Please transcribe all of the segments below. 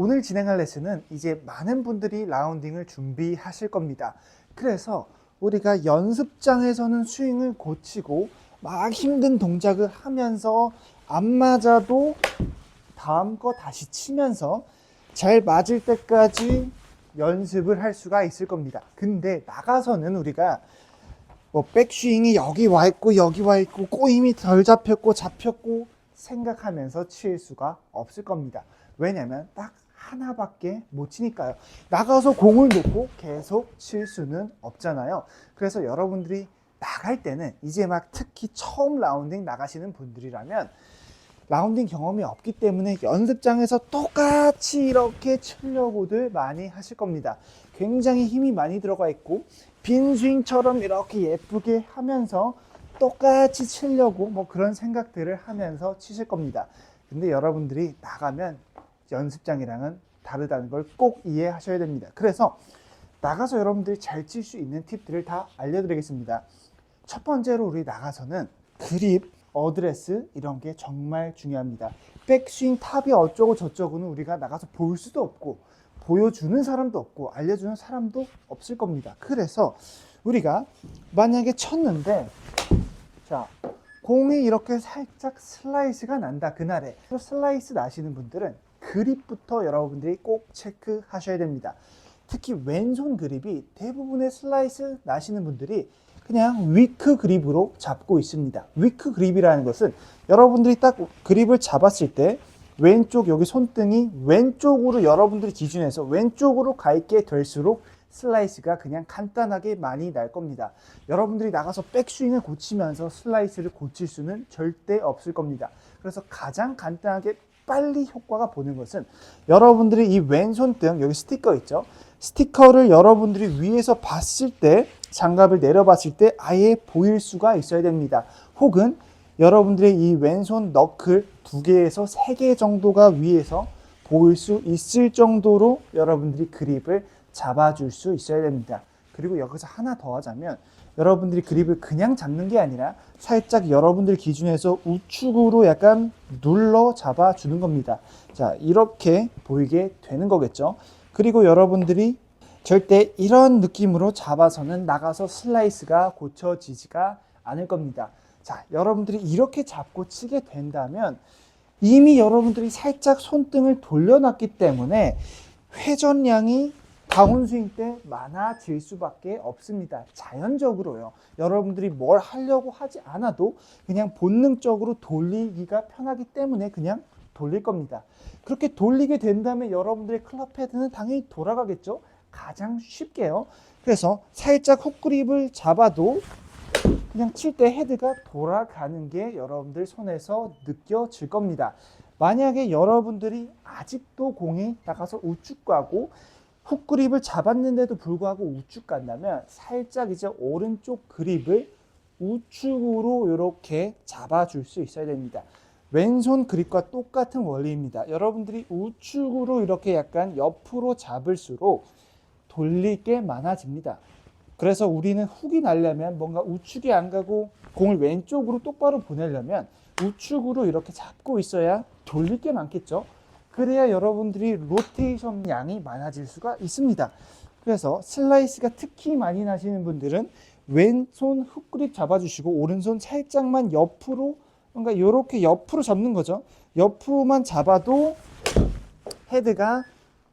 오늘 진행할 레슨은 이제 많은 분들이 라운딩을 준비하실 겁니다. 그래서 우리가 연습장에서는 스윙을 고치고 막 힘든 동작을 하면서 안 맞아도 다음 거 다시 치면서 잘 맞을 때까지 연습을 할 수가 있을 겁니다. 근데 나가서는 우리가 뭐 백스윙이 여기 와 있고 여기 와 있고 꼬임이 덜 잡혔고 잡혔고 생각하면서 칠 수가 없을 겁니다. 왜냐면 딱 하나밖에 못 치니까요. 나가서 공을 놓고 계속 칠 수는 없잖아요. 그래서 여러분들이 나갈 때는 이제 막 특히 처음 라운딩 나가시는 분들이라면 라운딩 경험이 없기 때문에 연습장에서 똑같이 이렇게 치려고들 많이 하실 겁니다. 굉장히 힘이 많이 들어가 있고 빈 스윙처럼 이렇게 예쁘게 하면서 똑같이 치려고 뭐 그런 생각들을 하면서 치실 겁니다. 근데 여러분들이 나가면 연습장이랑은 다르다는 걸 꼭 이해하셔야 됩니다. 그래서 나가서 여러분들이 잘 칠 수 있는 팁들을 다 알려드리겠습니다. 첫 번째로 우리 나가서는 그립, 어드레스 이런 게 정말 중요합니다. 백스윙 탑이 어쩌고 저쩌고는 우리가 나가서 볼 수도 없고 보여주는 사람도 없고 알려주는 사람도 없을 겁니다. 그래서 우리가 만약에 쳤는데 자 공이 이렇게 살짝 슬라이스가 난다. 그날에 슬라이스 나시는 분들은 그립부터 여러분들이 꼭 체크하셔야 됩니다. 특히 왼손 그립이 대부분의 슬라이스 나시는 분들이 그냥 위크 그립으로 잡고 있습니다. 위크 그립이라는 것은 여러분들이 딱 그립을 잡았을 때 왼쪽 여기 손등이 왼쪽으로 여러분들이 기준해서 왼쪽으로 가 있게 될수록 슬라이스가 그냥 간단하게 많이 날 겁니다. 여러분들이 나가서 백스윙을 고치면서 슬라이스를 고칠 수는 절대 없을 겁니다. 그래서 가장 간단하게 빨리 효과가 보는 것은 여러분들이 이 왼손등 여기 스티커 있죠? 스티커를 여러분들이 위에서 봤을 때 장갑을 내려봤을 때 아예 보일 수가 있어야 됩니다. 혹은 여러분들의 이 왼손 너클 2개에서 3개 정도가 위에서 보일 수 있을 정도로 여러분들이 그립을 잡아줄 수 있어야 됩니다. 그리고 여기서 하나 더 하자면 여러분들이 그립을 그냥 잡는 게 아니라 살짝 여러분들 기준에서 우측으로 약간 눌러 잡아주는 겁니다. 자, 이렇게 보이게 되는 거겠죠. 그리고 여러분들이 절대 이런 느낌으로 잡아서는 나가서 슬라이스가 고쳐지지가 않을 겁니다. 자, 여러분들이 이렇게 잡고 치게 된다면 이미 여러분들이 살짝 손등을 돌려놨기 때문에 회전량이 다운스윙 때 많아질 수밖에 없습니다. 자연적으로요. 여러분들이 뭘 하려고 하지 않아도 그냥 본능적으로 돌리기가 편하기 때문에 그냥 돌릴 겁니다. 그렇게 돌리게 된다면 여러분들의 클럽 헤드는 당연히 돌아가겠죠. 가장 쉽게요. 그래서 살짝 훅그립을 잡아도 그냥 칠 때 헤드가 돌아가는 게 여러분들 손에서 느껴질 겁니다. 만약에 여러분들이 아직도 공이 나가서 우측 가고 훅그립을 잡았는데도 불구하고 우측 간다면 살짝 이제 오른쪽 그립을 우측으로 이렇게 잡아줄 수 있어야 됩니다. 왼손 그립과 똑같은 원리입니다. 여러분들이 우측으로 이렇게 약간 옆으로 잡을수록 돌릴 게 많아집니다. 그래서 우리는 훅이 나려면 뭔가 우측이 안 가고 공을 왼쪽으로 똑바로 보내려면 우측으로 이렇게 잡고 있어야 돌릴 게 많겠죠. 그래야 여러분들이 로테이션 양이 많아질 수가 있습니다. 그래서 슬라이스가 특히 많이 나시는 분들은 왼손 훅그립 잡아주시고 오른손 살짝만 옆으로 뭔가 이렇게 옆으로 잡는 거죠. 옆으로만 잡아도 헤드가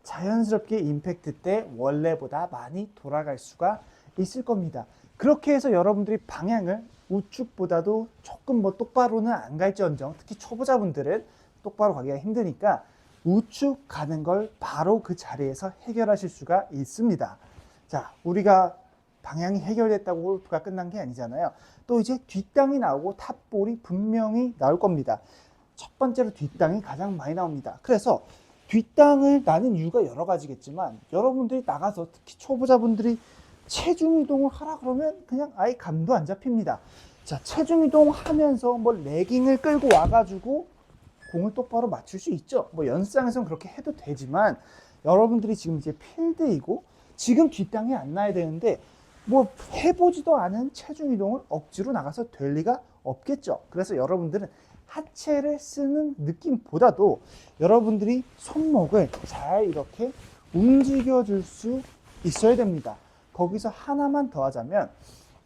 자연스럽게 임팩트 때 원래보다 많이 돌아갈 수가 있을 겁니다. 그렇게 해서 여러분들이 방향을 우측보다도 조금 뭐 똑바로는 안 갈지언정 특히 초보자분들은 똑바로 가기가 힘드니까 우측 가는 걸 바로 그 자리에서 해결하실 수가 있습니다. 자, 우리가 방향이 해결됐다고 골프가 끝난 게 아니잖아요. 또 이제 뒷땅이 나오고 탑볼이 분명히 나올 겁니다. 첫 번째로 뒷땅이 가장 많이 나옵니다. 그래서 뒷땅을 나는 이유가 여러 가지겠지만 여러분들이 나가서 특히 초보자분들이 체중 이동을 하라 그러면 그냥 아예 감도 안 잡힙니다. 자, 체중 이동 하면서 뭐 레깅을 끌고 와가지고 공을 똑바로 맞출 수 있죠. 뭐 연습장에서는 그렇게 해도 되지만 여러분들이 지금 이제 필드이고 지금 뒷땅이 안 나야 되는데 뭐 해보지도 않은 체중 이동을 억지로 나가서 될 리가 없겠죠. 그래서 여러분들은 하체를 쓰는 느낌보다도 여러분들이 손목을 잘 이렇게 움직여 줄 수 있어야 됩니다. 거기서 하나만 더 하자면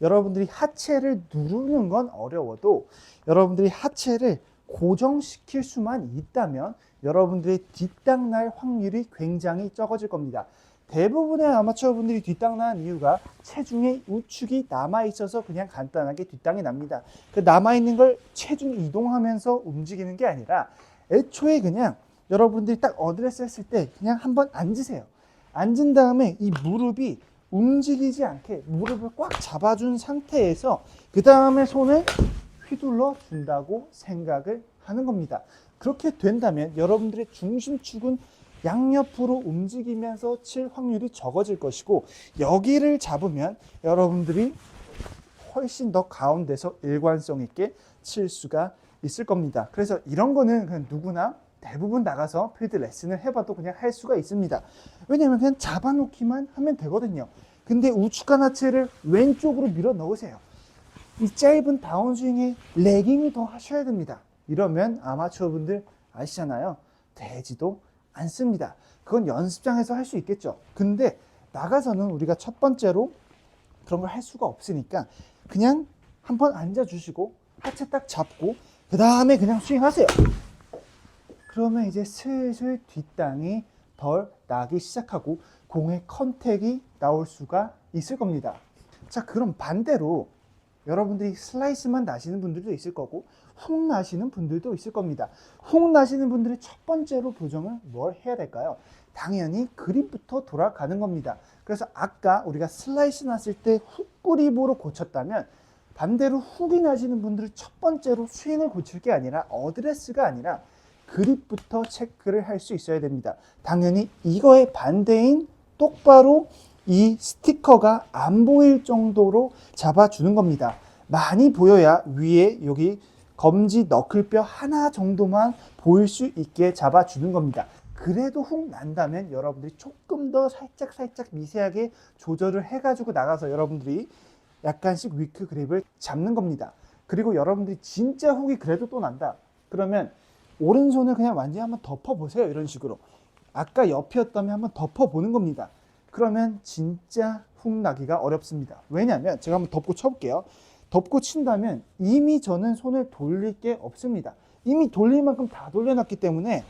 여러분들이 하체를 누르는 건 어려워도 여러분들이 하체를 고정시킬 수만 있다면 여러분들의 뒷땅 날 확률이 굉장히 적어질 겁니다. 대부분의 아마추어 분들이 뒷땅 나는 이유가 체중의 우측이 남아있어서 그냥 간단하게 뒷땅이 납니다. 그 남아있는 걸 체중 이동하면서 움직이는 게 아니라 애초에 그냥 여러분들이 딱 어드레스 했을 때 그냥 한번 앉으세요. 앉은 다음에 이 무릎이 움직이지 않게 무릎을 꽉 잡아준 상태에서 그 다음에 손을 휘둘러 준다고 생각을 하는 겁니다. 그렇게 된다면 여러분들의 중심축은 양옆으로 움직이면서 칠 확률이 적어질 것이고 여기를 잡으면 여러분들이 훨씬 더 가운데서 일관성 있게 칠 수가 있을 겁니다. 그래서 이런 거는 그냥 누구나 대부분 나가서 필드 레슨을 해봐도 그냥 할 수가 있습니다. 왜냐면 그냥 잡아놓기만 하면 되거든요. 근데 우측간 하체를 왼쪽으로 밀어 넣으세요. 이 짧은 다운스윙에 레깅을 더 하셔야 됩니다. 이러면 아마추어 분들 아시잖아요. 되지도 않습니다. 그건 연습장에서 할 수 있겠죠. 근데 나가서는 우리가 첫 번째로 그런 걸 할 수가 없으니까 그냥 한번 앉아주시고 하체 딱 잡고 그 다음에 그냥 스윙하세요. 그러면 이제 슬슬 뒷땅이 덜 나기 시작하고 공의 컨택이 나올 수가 있을 겁니다. 자, 그럼 반대로 여러분들이 슬라이스만 나시는 분들도 있을 거고 훅 나시는 분들도 있을 겁니다. 훅 나시는 분들이 첫 번째로 교정을 뭘 해야 될까요? 당연히 그립부터 돌아가는 겁니다. 그래서 아까 우리가 슬라이스 났을 때 훅 그립으로 고쳤다면 반대로 훅이 나시는 분들은 첫 번째로 스윙을 고칠 게 아니라 어드레스가 아니라 그립부터 체크를 할 수 있어야 됩니다. 당연히 이거의 반대인 똑바로 이 스티커가 안 보일 정도로 잡아주는 겁니다. 많이 보여야 위에 여기 검지 너클뼈 하나 정도만 보일 수 있게 잡아주는 겁니다. 그래도 훅 난다면 여러분들이 조금 더 살짝 미세하게 조절을 해가지고 나가서 여러분들이 약간씩 위크 그립을 잡는 겁니다. 그리고 여러분들이 진짜 훅이 그래도 또 난다. 그러면 오른손을 그냥 완전히 한번 덮어보세요. 이런 식으로. 아까 옆이었다면 한번 덮어보는 겁니다. 그러면 진짜 훅 나기가 어렵습니다. 왜냐하면 제가 한번 덮고 쳐볼게요. 덮고 친다면 이미 저는 손을 돌릴 게 없습니다. 이미 돌릴 만큼 다 돌려놨기 때문에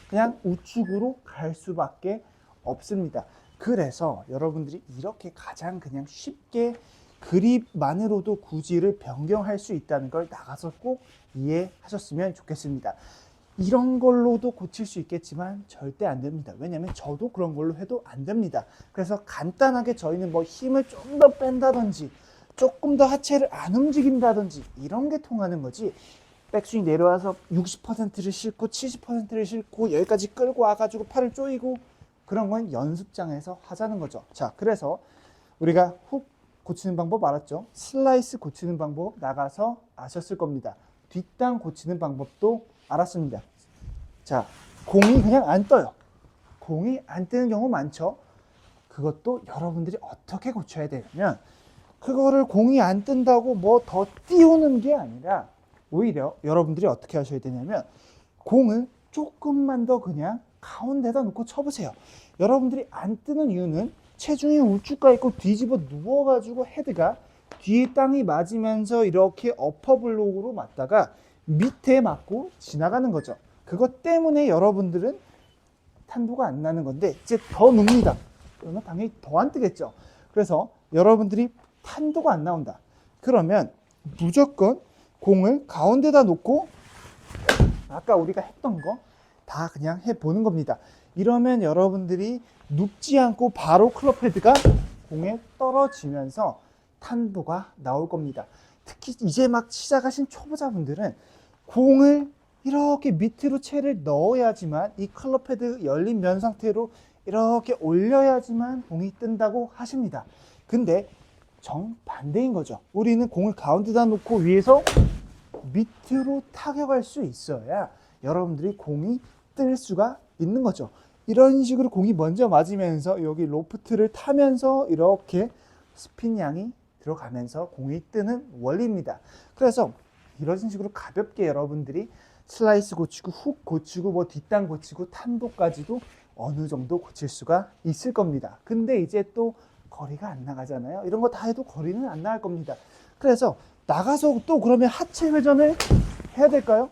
그냥 우측으로 갈 수밖에 없습니다. 그래서 여러분들이 이렇게 가장 그냥 쉽게 그립만으로도 구질을 변경할 수 있다는 걸 나가서 꼭 이해하셨으면 좋겠습니다. 이런 걸로도 고칠 수 있겠지만 절대 안 됩니다. 왜냐면 저도 그런 걸로 해도 안 됩니다. 그래서 간단하게 저희는 뭐 힘을 좀 더 뺀다든지 조금 더 하체를 안 움직인다든지 이런 게 통하는 거지, 백스윙 내려와서 60%를 싣고 70%를 싣고 여기까지 끌고 와가지고 팔을 조이고 그런 건 연습장에서 하자는 거죠. 자, 그래서 우리가 훅 고치는 방법 알았죠? 슬라이스 고치는 방법 나가서 아셨을 겁니다. 뒷땅 고치는 방법도 알았습니다. 자, 공이 그냥 안 떠요. 공이 안 뜨는 경우 많죠. 그것도 여러분들이 어떻게 고쳐야 되냐면 그거를 공이 안 뜬다고 뭐 더 띄우는 게 아니라 오히려 여러분들이 어떻게 하셔야 되냐면 공을 조금만 더 그냥 가운데다 놓고 쳐보세요. 여러분들이 안 뜨는 이유는 체중이 우측 가 있고 뒤집어 누워가지고 헤드가 뒤에 땅이 맞으면서 이렇게 어퍼블록으로 맞다가 밑에 맞고 지나가는 거죠. 그것 때문에 여러분들은 탄도가 안 나는 건데 이제 더 눕니다. 그러면 당연히 더 안 뜨겠죠. 그래서 여러분들이 탄도가 안 나온다. 그러면 무조건 공을 가운데다 놓고 아까 우리가 했던 거 다 그냥 해보는 겁니다. 이러면 여러분들이 눕지 않고 바로 클럽 헤드가 공에 떨어지면서 탄도가 나올 겁니다. 특히 이제 막 시작하신 초보자분들은 공을 이렇게 밑으로 채를 넣어야지만 이 클럽 헤드 열린 면 상태로 이렇게 올려야지만 공이 뜬다고 하십니다. 근데 정반대인 거죠. 우리는 공을 가운데다 놓고 위에서 밑으로 타격할 수 있어야 여러분들이 공이 뜰 수가 있는 거죠. 이런 식으로 공이 먼저 맞으면서 여기 로프트를 타면서 이렇게 스핀 양이 들어가면서 공이 뜨는 원리입니다. 그래서 이런 식으로 가볍게 여러분들이 슬라이스 고치고 훅 고치고 뭐 뒷땅 고치고 탄도까지도 어느 정도 고칠 수가 있을 겁니다. 근데 이제 또 거리가 안 나가잖아요. 이런 거 다 해도 거리는 안 나갈 겁니다. 그래서 나가서 또 그러면 하체 회전을 해야 될까요?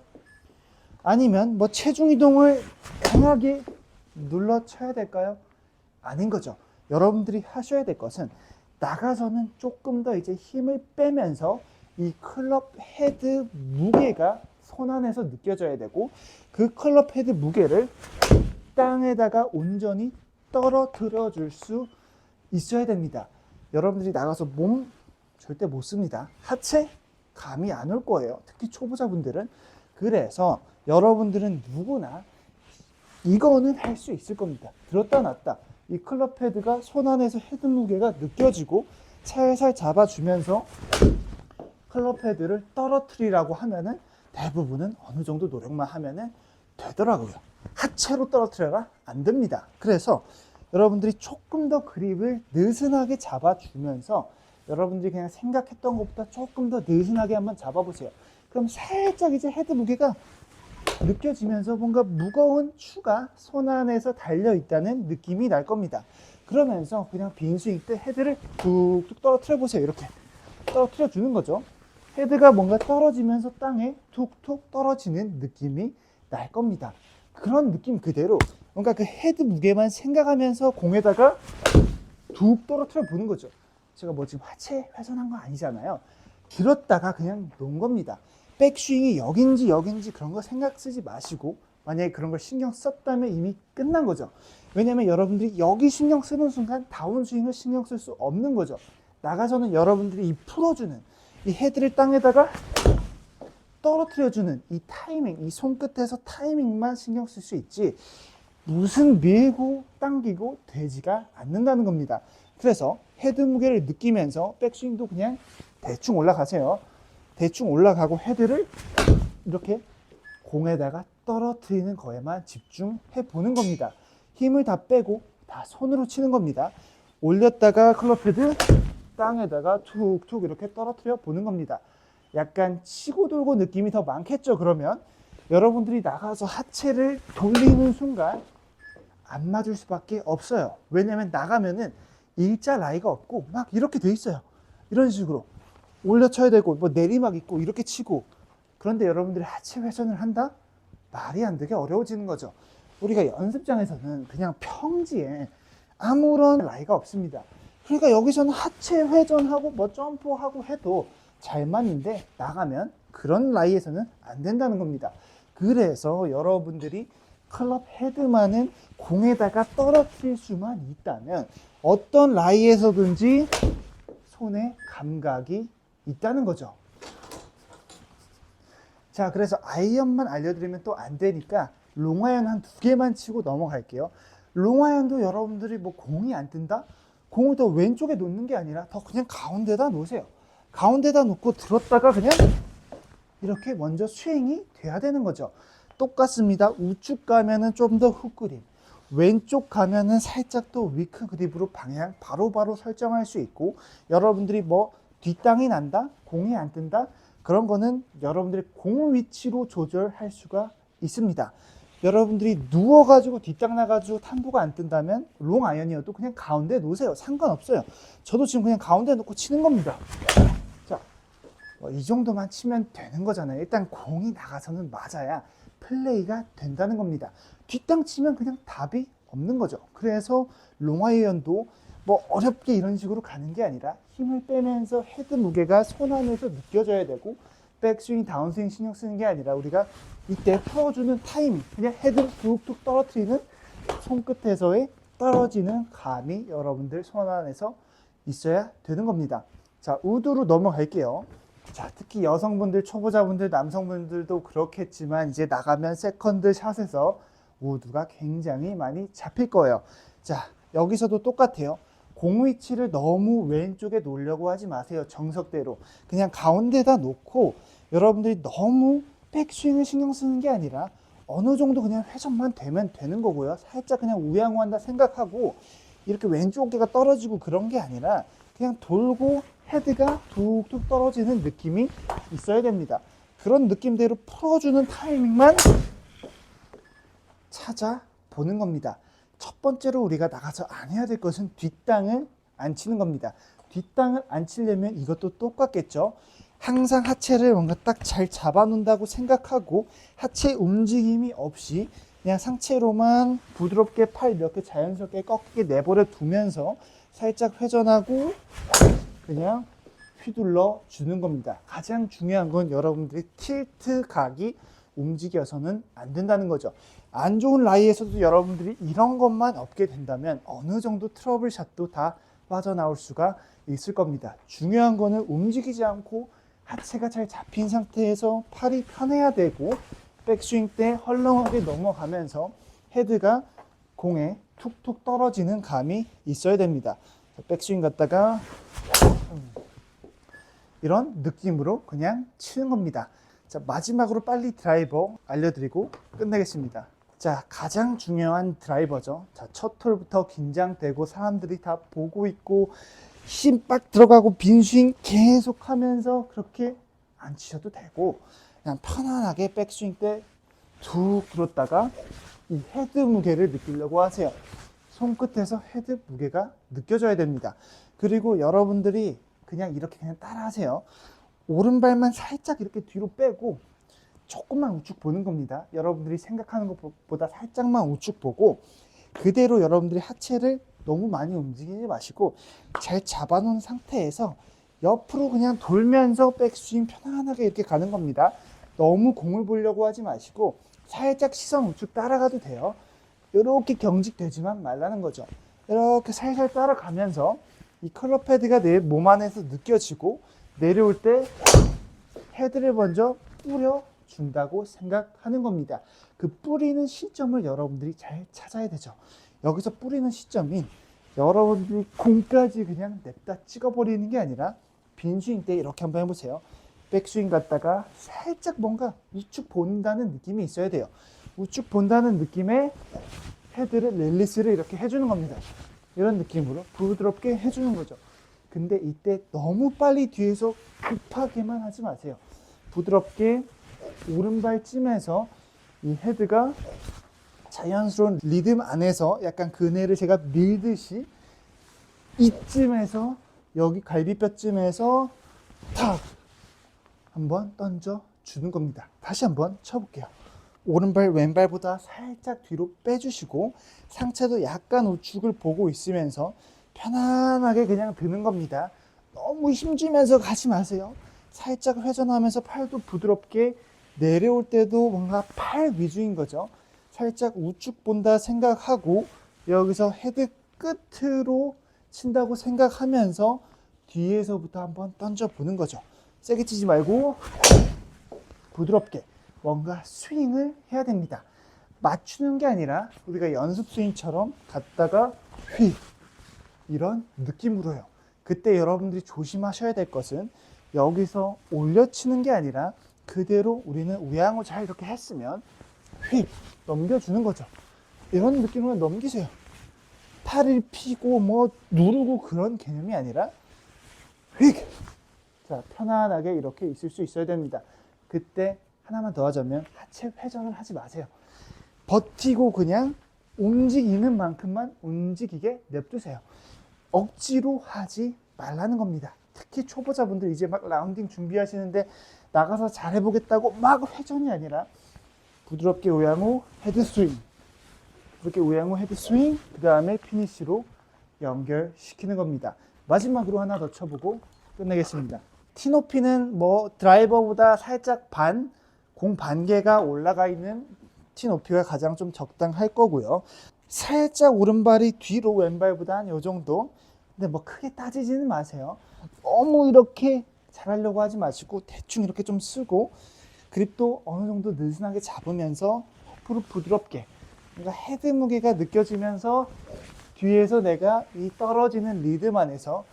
아니면 뭐 체중 이동을 강하게 눌러 쳐야 될까요? 아닌 거죠. 여러분들이 하셔야 될 것은 나가서는 조금 더 이제 힘을 빼면서 이 클럽 헤드 무게가 손 안에서 느껴져야 되고, 그 클럽 헤드 무게를 땅에다가 온전히 떨어뜨려 줄 수 있어야 됩니다. 여러분들이 나가서 몸 절대 못 씁니다. 하체 감이 안 올 거예요. 특히 초보자분들은. 그래서 여러분들은 누구나 이거는 할 수 있을 겁니다. 들었다 놨다. 이 클럽 헤드가 손 안에서 헤드 무게가 느껴지고 살살 잡아주면서 클럽 헤드를 떨어뜨리라고 하면은 대부분은 어느 정도 노력만 하면은 되더라고요. 하체로 떨어뜨려라? 안 됩니다. 그래서 여러분들이 조금 더 그립을 느슨하게 잡아주면서 여러분들이 그냥 생각했던 것보다 조금 더 느슨하게 한번 잡아보세요. 그럼 살짝 이제 헤드 무게가 느껴지면서 뭔가 무거운 추가 손 안에서 달려있다는 느낌이 날 겁니다. 그러면서 그냥 빈 스윙 때 헤드를 툭툭 떨어뜨려 보세요. 이렇게 떨어뜨려 주는 거죠. 헤드가 뭔가 떨어지면서 땅에 툭툭 떨어지는 느낌이 날 겁니다. 그런 느낌 그대로 뭔가 그 헤드 무게만 생각하면서 공에다가 툭 떨어뜨려 보는 거죠. 제가 뭐 지금 하체 훼손한 거 아니잖아요. 들었다가 그냥 놓은 겁니다. 백스윙이 여긴지 그런 거 생각 쓰지 마시고, 만약에 그런 걸 신경 썼다면 이미 끝난 거죠. 왜냐면 여러분들이 여기 신경 쓰는 순간 다운스윙을 신경 쓸 수 없는 거죠. 나가서는 여러분들이 이 풀어주는 이 헤드를 땅에다가 떨어뜨려주는 이 타이밍, 이 손끝에서 타이밍만 신경 쓸 수 있지 무슨 밀고 당기고 되지가 않는다는 겁니다. 그래서 헤드 무게를 느끼면서 백스윙도 그냥 대충 올라가세요. 대충 올라가고 헤드를 이렇게 공에다가 떨어뜨리는 거에만 집중해 보는 겁니다. 힘을 다 빼고 다 손으로 치는 겁니다. 올렸다가 클럽 헤드 땅에다가 툭툭 이렇게 떨어뜨려 보는 겁니다. 약간 치고 돌고 느낌이 더 많겠죠. 그러면 여러분들이 나가서 하체를 돌리는 순간 안 맞을 수밖에 없어요. 왜냐면 나가면은 일자 라이가 없고 막 이렇게 돼 있어요. 이런 식으로 올려쳐야 되고 뭐 내리막 있고 이렇게 치고. 그런데 여러분들이 하체 회전을 한다? 말이 안 되게 어려워지는 거죠. 우리가 연습장에서는 그냥 평지에 아무런 라이가 없습니다. 그러니까 여기서는 하체 회전하고 뭐 점프하고 해도 잘 맞는데 나가면 그런 라이에서는 안 된다는 겁니다. 그래서 여러분들이 클럽 헤드만은 공에다가 떨어뜨릴 수만 있다면 어떤 라이에서든지 손의 감각이 있다는 거죠. 자, 그래서 아이언만 알려드리면 또 안 되니까 롱아이언 한 2개만 치고 넘어갈게요. 롱아이언도 여러분들이 뭐 공이 안 뜬다? 공을 더 왼쪽에 놓는 게 아니라 더 그냥 가운데다 놓으세요. 가운데다 놓고 들었다가 그냥 이렇게 먼저 스윙이 돼야 되는 거죠. 똑같습니다. 우측 가면은 좀 더 훅 그립, 왼쪽 가면은 살짝 또 위크 그립으로 방향 바로바로 설정할 수 있고, 여러분들이 뭐 뒷땅이 난다, 공이 안 뜬다, 그런 거는 여러분들이 공 위치로 조절할 수가 있습니다. 여러분들이 누워가지고 뒷땅 나가지고 탄도가 안 뜬다면 롱 아이언이어도 그냥 가운데 놓으세요. 상관없어요. 저도 지금 그냥 가운데 놓고 치는 겁니다. 자, 이 정도만 치면 되는 거잖아요. 일단 공이 나가서는 맞아야 플레이가 된다는 겁니다. 뒷땅 치면 그냥 답이 없는 거죠. 그래서 롱 아이언도 뭐 어렵게 이런 식으로 가는 게 아니라 힘을 빼면서 헤드 무게가 손 안에서 느껴져야 되고, 백스윙, 다운스윙 신경 쓰는 게 아니라 우리가 이때 풀어주는 타이밍, 그냥 헤드를 툭툭 떨어뜨리는 손끝에서의 떨어지는 감이 여러분들 손 안에서 있어야 되는 겁니다. 자, 우드로 넘어갈게요. 자, 특히 여성분들, 초보자분들, 남성분들도 그렇겠지만 이제 나가면 세컨드 샷에서 우드가 굉장히 많이 잡힐 거예요. 자, 여기서도 똑같아요. 공 위치를 너무 왼쪽에 놓으려고 하지 마세요. 정석대로 그냥 가운데다 놓고 여러분들이 너무 백스윙을 신경 쓰는 게 아니라 어느 정도 그냥 회전만 되면 되는 거고요. 살짝 그냥 우양우한다 생각하고 이렇게 왼쪽 어깨가 떨어지고 그런 게 아니라 그냥 돌고 헤드가 툭툭 떨어지는 느낌이 있어야 됩니다. 그런 느낌대로 풀어주는 타이밍만 찾아보는 겁니다. 첫 번째로 우리가 나가서 안 해야 될 것은 뒷땅을 안 치는 겁니다. 뒷땅을 안 치려면 이것도 똑같겠죠. 항상 하체를 뭔가 딱 잘 잡아놓는다고 생각하고 하체 움직임이 없이 그냥 상체로만 부드럽게 팔 이렇게 자연스럽게 꺾이게 내버려 두면서 살짝 회전하고 그냥 휘둘러 주는 겁니다. 가장 중요한 건 여러분들이 틸트 각이 움직여서는 안 된다는 거죠. 안 좋은 라이에서도 여러분들이 이런 것만 없게 된다면 어느 정도 트러블 샷도 다 빠져나올 수가 있을 겁니다. 중요한 거는 움직이지 않고 하체가 잘 잡힌 상태에서 팔이 편해야 되고 백스윙 때 헐렁하게 넘어가면서 헤드가 공에 툭툭 떨어지는 감이 있어야 됩니다. 백스윙 갔다가 이런 느낌으로 그냥 치는 겁니다. 자, 마지막으로 빨리 드라이버 알려드리고 끝내겠습니다. 자, 가장 중요한 드라이버죠. 자, 첫 홀부터 긴장되고 사람들이 다 보고 있고 힘 빡 들어가고 빈스윙 계속 하면서 그렇게 안 치셔도 되고 그냥 편안하게 백스윙 때 툭 들었다가 이 헤드 무게를 느끼려고 하세요. 손끝에서 헤드 무게가 느껴져야 됩니다. 그리고 여러분들이 그냥 이렇게 그냥 따라 하세요. 오른발만 살짝 이렇게 뒤로 빼고 조금만 우측 보는 겁니다. 여러분들이 생각하는 것보다 살짝만 우측 보고 그대로 여러분들이 하체를 너무 많이 움직이지 마시고 잘 잡아놓은 상태에서 옆으로 그냥 돌면서 백스윙 편안하게 이렇게 가는 겁니다. 너무 공을 보려고 하지 마시고 살짝 시선 우측 따라가도 돼요. 이렇게 경직되지만 말라는 거죠. 이렇게 살살 따라가면서 이 클럽 헤드가 내 몸 안에서 느껴지고 내려올 때 헤드를 먼저 뿌려준다고 생각하는 겁니다. 그 뿌리는 시점을 여러분들이 잘 찾아야 되죠. 여기서 뿌리는 시점이 여러분들이 공까지 그냥 냅다 찍어버리는 게 아니라 빈스윙 때 이렇게 한번 해보세요. 백스윙 갔다가 살짝 뭔가 우측 본다는 느낌이 있어야 돼요. 우측 본다는 느낌에 헤드를 릴리스를 이렇게 해주는 겁니다. 이런 느낌으로 부드럽게 해주는 거죠. 근데 이때 너무 빨리 뒤에서 급하게만 하지 마세요. 부드럽게 오른발쯤에서 이 헤드가 자연스러운 리듬 안에서 약간 그네를 제가 밀듯이 이쯤에서 여기 갈비뼈쯤에서 탁 한번 던져 주는 겁니다. 다시 한번 쳐볼게요. 오른발 왼발보다 살짝 뒤로 빼주시고 상체도 약간 우측을 보고 있으면서 편안하게 그냥 드는 겁니다. 너무 힘주면서 가지 마세요. 살짝 회전하면서 팔도 부드럽게 내려올 때도 뭔가 팔 위주인 거죠. 살짝 우측 본다 생각하고 여기서 헤드 끝으로 친다고 생각하면서 뒤에서부터 한번 던져보는 거죠. 세게 치지 말고 부드럽게 뭔가 스윙을 해야 됩니다. 맞추는 게 아니라 우리가 연습 스윙처럼 갔다가 휙 이런 느낌으로요. 그때 여러분들이 조심하셔야 될 것은 여기서 올려치는 게 아니라 그대로 우리는 우양우 잘 이렇게 했으면 휙 넘겨주는 거죠. 이런 느낌으로 넘기세요. 팔을 피고 뭐 누르고 그런 개념이 아니라 휙! 자, 편안하게 이렇게 있을 수 있어야 됩니다. 그때 하나만 더 하자면 하체 회전을 하지 마세요. 버티고 그냥 움직이는 만큼만 움직이게 냅두세요. 억지로 하지 말라는 겁니다. 특히 초보자분들 이제 막 라운딩 준비하시는데 나가서 잘해보겠다고 막 회전이 아니라 부드럽게 우양우 헤드 스윙, 부드럽게 우양우 헤드 스윙, 그 다음에 피니쉬로 연결시키는 겁니다. 마지막으로 하나 더 쳐보고 끝내겠습니다. 티 높이는 뭐 드라이버보다 살짝 공 반개가 올라가 있는 티 높이가 가장 좀 적당할 거고요. 살짝 오른발이 뒤로 왼발보다 한 요 정도. 근데 뭐 크게 따지지는 마세요. 너무 이렇게 잘하려고 하지 마시고 대충 이렇게 좀 쓰고 그립도 어느 정도 느슨하게 잡으면서 앞으로 부드럽게 그러니까 헤드 무게가 느껴지면서 뒤에서 내가 이 떨어지는 리듬 안에서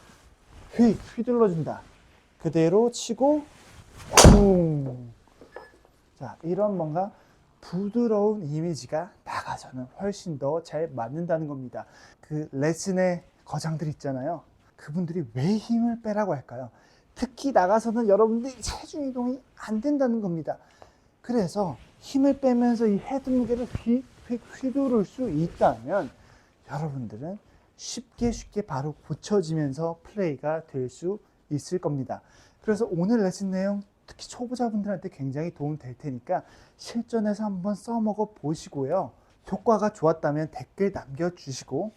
휘둘러준다. 그대로 치고 쿵. 자, 이런 뭔가 부드러운 이미지가 나가서는 훨씬 더 잘 맞는다는 겁니다. 그 레슨의 거장들 있잖아요. 그분들이 왜 힘을 빼라고 할까요? 특히 나가서는 여러분들이 체중 이동이 안 된다는 겁니다. 그래서 힘을 빼면서 이 헤드 무게를 휘두를 수 있다면 여러분들은 쉽게 바로 고쳐지면서 플레이가 될 수 있을 겁니다. 그래서 오늘 레슨 내용 특히 초보자분들한테 굉장히 도움 될 테니까 실전에서 한번 써먹어 보시고요. 효과가 좋았다면 댓글 남겨주시고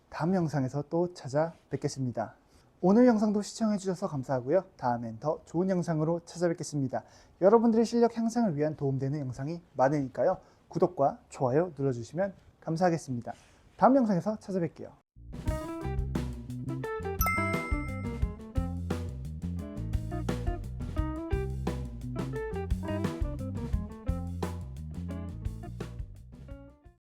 다음 영상에서 또 찾아뵙겠습니다. 오늘 영상도 시청해 주셔서 감사하고요. 다음엔 더 좋은 영상으로 찾아뵙겠습니다. 여러분들의 실력 향상을 위한 도움되는 영상이 많으니까요. 구독과 좋아요 눌러주시면 감사하겠습니다. 다음 영상에서 찾아뵐게요.